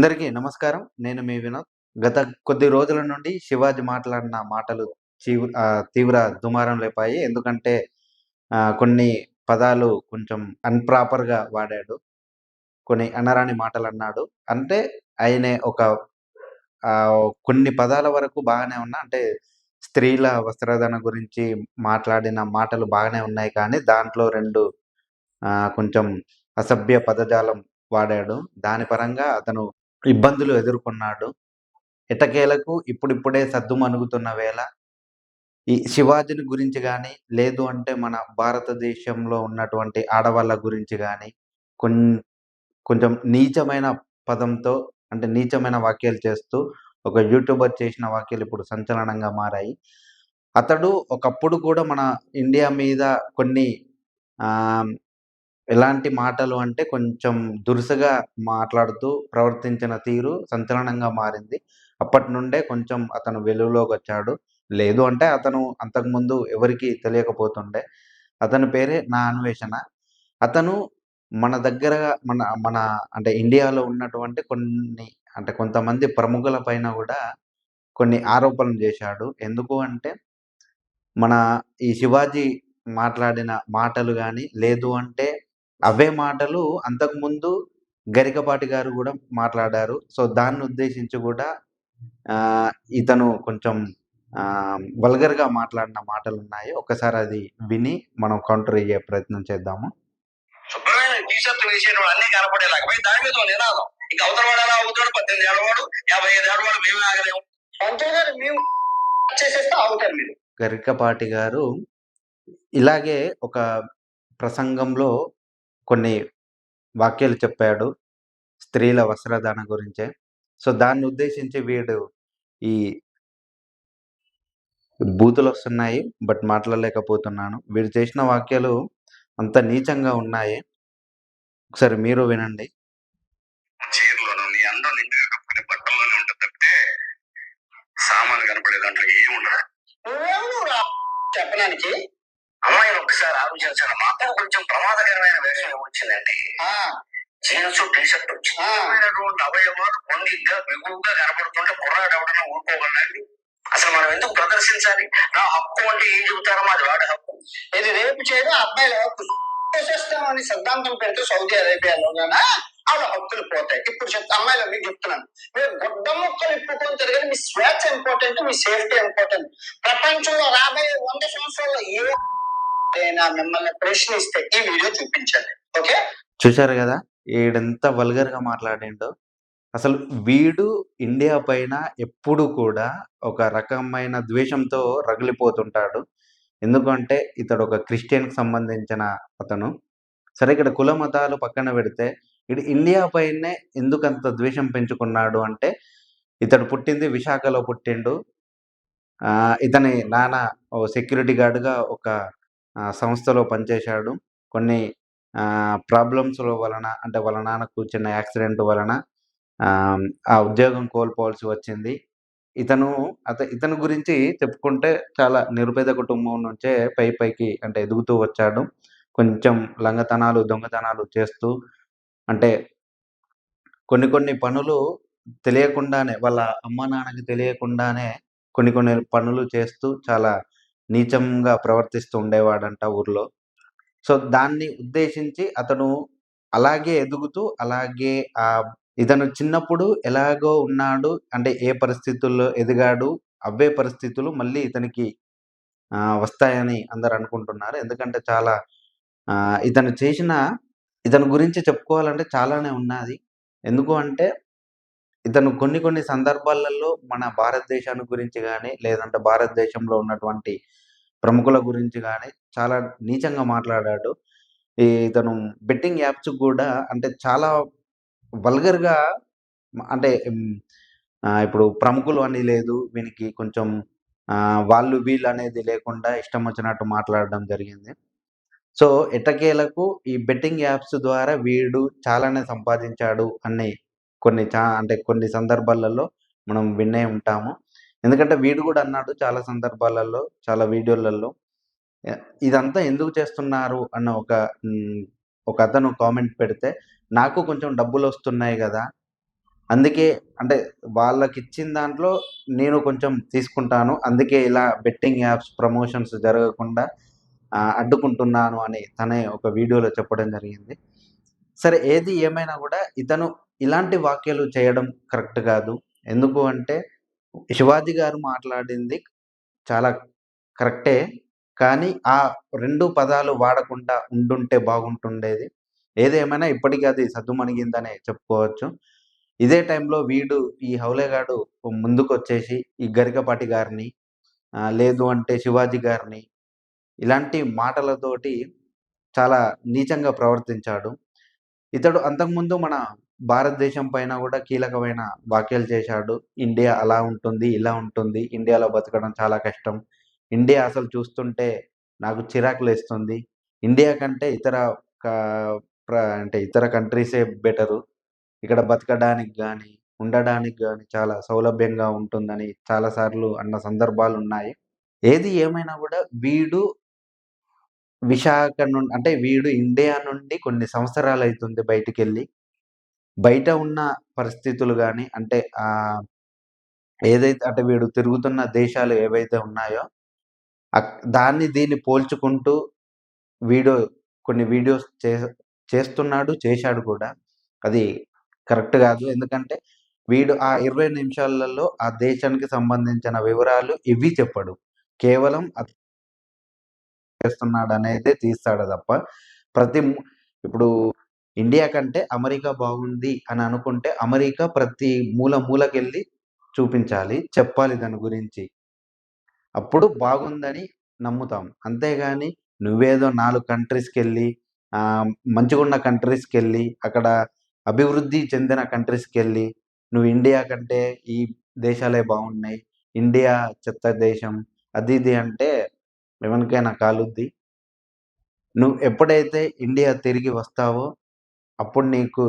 అందరికీ నమస్కారం. నేను మీ వినోద్. గత కొద్ది రోజుల నుండి శివాజీ మాట్లాడిన మాటలు తీవ్ర దుమారం లేపాయి. ఎందుకంటే కొన్ని పదాలు కొంచెం అన్‌ప్రాపర్‌గా వాడాడు. కొన్ని అనరాని మాటలన్నాడు. అంటే ఆయనే కొన్ని పదాల వరకు బాగానే ఉన్నా అంటే స్త్రీల వస్త్రధారణ గురించి మాట్లాడిన మాటలు బాగానే ఉన్నాయి కానీ దాంట్లో 2 కొంచెం అసభ్య పదజాలం వాడాడు. దాని పరంగా అతను ఇబ్బందులు ఎదుర్కొన్నాడు. ఎట్టకేలకు ఇప్పుడిప్పుడే సద్దుమణుగుతున్న వేళ, ఈ శివాజీని గురించి గాని, లేదు అంటే మన భారతదేశంలో ఉన్నటువంటి ఆడవాళ్ళ గురించి గాని, కొన్ కొంచెం నీచమైన పదంతో అంటే నీచమైన వ్యాఖ్యలు చేస్తూ ఒక యూట్యూబర్ చేసిన వ్యాఖ్యలు ఇప్పుడు సంచలనంగా మారాయి. అతడు ఒకప్పుడు కూడా మన ఇండియా మీద కొన్ని ఆహ్, ఎలాంటి మాటలు అంటే కొంచెం దురుసుగా మాట్లాడుతూ ప్రవర్తించిన తీరు సంచలనంగా మారింది. అప్పటినుండే కొంచెం అతను వెలుగులోకొచ్చాడు. లేదు అంటే అతను అంతకుముందు ఎవరికీ తెలియకపోతుండే. అతని పేరే నా అన్వేషణ. అతను మన దగ్గర మన మన అంటే ఇండియాలో ఉన్నటువంటి అంటే కొంతమంది ప్రముఖుల పైన గూడా కొన్ని ఆరోపణలు జేశాడు. ఎందుకు అంటే మన ఈ శివాజీ మాట్లాడిన మాటలు గాని, లేదు అంటే అవే మాటలు అంతకుముందు గరికపాటి గారు గూడా మాట్లాడారు. సో, దాన్ని ఉద్దేశించి గూడా ఆహ్, ఇతను కొంచెం వల్గర్‌గా మాట్లాడిన మాటలున్నాయి. ఒక్కసారి అది విని మనం కౌంటర్ ఇయ్యే ప్రయత్నం చేద్దాము. శుభ్రమైన టీ షర్ట్ వేసేయడం అన్నీ కనపడేలాగా పోయి దాని మీద ఓ నినాదం. ఇంక అవతల వాడు ఎలా అవుతాడు? 18 ఏళ్ల వాడు, 55 ఏళ్ల వాడు మేమే ఆగలేము. పంతులు గారు మేము చేసేస్తే ఆగుతారు మీరు. గరికపాటి గారు ఇలాగే ఒక ప్రసంగంలో కొన్ని వాక్యాలు చెప్పాడు. స్త్రీల వస్త్రధారణ గురించే. సో, దాన్ని ఉద్దేశించి వీడు ఈ బూతులొస్తున్నాయి. బట్ మాట్లాడలేకపోతున్నాను. వీడు చేసిన వాక్యాలు అంత నీచంగా ఉన్నాయి. ఒకసారి మీరు వినండి. చీరలోను నీ అందం నిండుగా కప్పుకునే బట్టల్లోనే ఉంటుంది తప్పితే సామాను కనపడే దాంట్లో ఏమి ఉండదు. నువ్వెవరు చెప్పడానికి? అమ్మాయిని ఒక్కసారి ఆలోచించాను. మాత్రం కొంచెం ప్రమాదకరమైన వేషం వచ్చిందండి. జీన్స్ టీ షర్ట్ వచ్చినటువంటి అవయవాలు పొంగిగ్గా బిగువుగా కనపడుతుంటే కుర్రాడు ఎవడన్నా ఊరుకోగలండి. అసలు మనం ఎందుకు ప్రదర్శించాలి? నా హక్కు అంటే ఏం చెబుతారో అది వాడి హక్కు. ఇది రేపు చేయడం అబ్బాయిల హక్కు. చేసేస్తామని సిద్ధాంతం పెడితే సౌదీ అరేబియాలోనా వాళ్ళ హక్కులు పోతాయి. ఇప్పుడు అమ్మాయిలు మీకు చెప్తున్నాను, మీరు గుడ్డ ముక్కలు ఇప్పుకొని తిరగని మీ స్వేచ్ఛ ఇంపార్టెంట్, మీ సేఫ్టీ ఇంపార్టెంట్. ప్రపంచంలో రాబోయే 100 సంవత్సరాల్లో మిమ్మల్ని ప్రశ్నిస్తే ఈ వీడియో చూపించండి. ఓకే, చూశారు గదా! ఈడెంత వల్గర్‌గా మాట్లాడిండో. అసలు వీడు ఇండియా పైన ఎప్పుడు కూడా ఒక రకమైన ద్వేషంతో రగిలిపోతుంటాడు. ఎందుకంటే ఇతడొక క్రిస్టియన్‌కి సంబంధించిన అతను. సరే ఇక్కడ కుల మతాలు పక్కన పెడితే, ఈడు ఇండియా పైనే ఎందుకంత ద్వేషం పెంచుకున్నాడు అంటే, ఇతడు పుట్టింది విశాఖలో పుట్టిండు. ఇతని నాన్న సెక్యూరిటీ గార్డ్‌గా ఒక సంస్థలో పనిచేశాడు. కొన్ని ప్రాబ్లమ్స్‌ల వలన అంటే వాళ్ళ నాన్నకు చిన్న యాక్సిడెంట్ వలన ఆ ఉద్యోగం కోల్పోవాల్సి వచ్చింది. ఇతను ఇతని గురించి చెప్పుకుంటే చాలా నిరుపేద కుటుంబం నుంచే పైకి అంటే ఎదుగుతూ వచ్చాడు. కొంచెం లంగతనాలు, దొంగతనాలు చేస్తూ అంటే కొన్ని పనులు తెలియకుండానే వాళ్ళ అమ్మానాన్నకి తెలియకుండానే కొన్ని పనులు చేస్తూ చాలా నీచంగా ప్రవర్తిస్తూ ఉండేవాడంట ఊర్లో. సో, దాన్ని ఉద్దేశించి అతను అలాగే ఎదుగుతూ అలాగే ఇతను చిన్నప్పుడు ఎలాగో ఉన్నాడు అంటే ఏ పరిస్థితుల్లో ఎదిగాడు, అవే పరిస్థితులు మళ్ళీ ఇతనికి వస్తాయని అందరూ అనుకుంటున్నారు. ఎందుకంటే చాలా ఇతను చేసిన ఇతని గురించి చెప్పుకోవాలంటే చాలానే ఉన్నాది. ఎందుకు అంటే ఇతను కొన్ని సందర్భాలలో మన భారతదేశాన్ని గురించి గాని, లేదంటే భారతదేశంలో ఉన్నటువంటి ప్రముఖుల గురించి గాని చాలా నీచంగా మాట్లాడాడు. ఇతను బెట్టింగ్ యాప్స్ గూడా అంటే చాలా వల్గర్‌గా అంటే ఇప్పుడు ప్రముఖులు అని లేదు. వీనికి కొంచెం వాళ్ళు వీళ్ళు అనేది లేకుండా ఇష్టం వచ్చినట్టు మాట్లాడడం జరిగింది. సో, ఎట్టకేలకు ఈ బెట్టింగ్ యాప్స్ ద్వారా వీడు చాలానే సంపాదించాడు అని అంటే కొన్ని సందర్భాలలో మనం వినే ఉంటాము. ఎందుకంటే వీడు గూడా అన్నాడు చాలా సందర్భాలలో, చాలా వీడియోలలో ఇదంతా ఎందుకు చేస్తున్నారు అన్న ఒకతను కామెంట్ పెడితే, నాకు కొంచెం డబ్బులొస్తున్నాయి గదా! అందుకే అంటే వాళ్ళకిచ్చిన దాంట్లో నేను కొంచెం తీసుకుంటాను. అందుకే ఇలా బెట్టింగ్ యాప్స్ ప్రమోషన్స్ జరగకుండా అడ్డుకుంటున్నాను అని తనే ఒక వీడియోలో చెప్పడం జరిగింది. సరే ఏది ఏమైనా గూడా ఇతను ఇలాంటి వ్యాఖ్యలు చేయడం కరెక్ట్ గాదు. ఎందుకు అంటే శివాజీ గారు మాట్లాడింది చాలా కరెక్టే. కానీ ఆ 2 పదాలు వాడకుండా ఉండుంటే బాగుంటుండేది. ఏదేమైనా ఇప్పటికి అది సద్దుమణిగిందనే చెప్పుకోవచ్చు. ఇదే టైంలో వీడు ఈ హౌలేగాడు ముందుకొచ్చేసి ఈ గరికపాటి గారిని లేదు అంటే శివాజీ గారిని ఇలాంటి మాటలతోటి చాలా నీచంగా ప్రవర్తించాడు. ఇతడు అంతకుముందు మన భారతదేశం పైన గూడా కీలకమైన వ్యాఖ్యలు చేశాడు. ఇండియా అలా ఉంటుంది, ఇలా ఉంటుంది. ఇండియాలో బతకడం చాలా కష్టం. ఇండియా అసలు చూస్తుంటే నాకు చిరాకులేస్తుంది. ఇండియా కంటే ఇతర కా అంటే ఇతర కంట్రీసే బెటరు. ఇక్కడ బతకడానికి గానీ, ఉండడానికి గానీ చాలా సౌలభ్యంగా ఉంటుందని చాలా సార్లు అన్న సందర్భాలున్నాయి. ఏది ఏమైనా గూడా వీడు విశాఖ అంటే వీడు ఇండియా నుండి కొన్ని సంవత్సరాలైతుంది బయటికెళ్ళి. బయట ఉన్న పరిస్థితులు గాని, అంటే ఏదైతే అంటే వీడు తిరుగుతున్న దేశాలు ఏవైతే ఉన్నాయో, దాన్ని దీన్ని పోల్చుకుంటూ వీడు కొన్ని వీడియోస్ చేస్తున్నాడు, చేశాడు కూడా. అది కరెక్ట్ గాదు. ఎందుకంటే వీడు ఆ 20 నిమిషాలలో ఆ దేశానికి సంబంధించిన వివరాలు ఇవి చెప్పడు. కేవలం చేస్తున్నాడనేదే తీస్తాడు తప్ప, ప్రతి ము ఇప్పుడు ఇండియా కంటే అమెరికా బాగుంది అని అనుకుంటే, అమెరికా ప్రతి మూలకెళ్ళి చూపించాలి. చెప్పాలి దాని గురించి. అప్పుడు బాగుందని నమ్ముతాం. అంతేగాని నువ్వేదో 4 కంట్రీస్‌కెళ్ళి మంచిగున్న కంట్రీస్‌కెళ్ళి, అక్కడ అభివృద్ధి చెందిన కంట్రీస్‌కెళ్ళి, నువ్వు ఇండియా కంటే ఈ దేశాలే బాగున్నాయి. ఇండియా చెత్త దేశం. అది ఇది అంటే ఎవనికైనా కాలుద్ది. నువ్వు ఎప్పుడైతే ఇండియా తిరిగి వస్తావో, అప్పుడు నీకు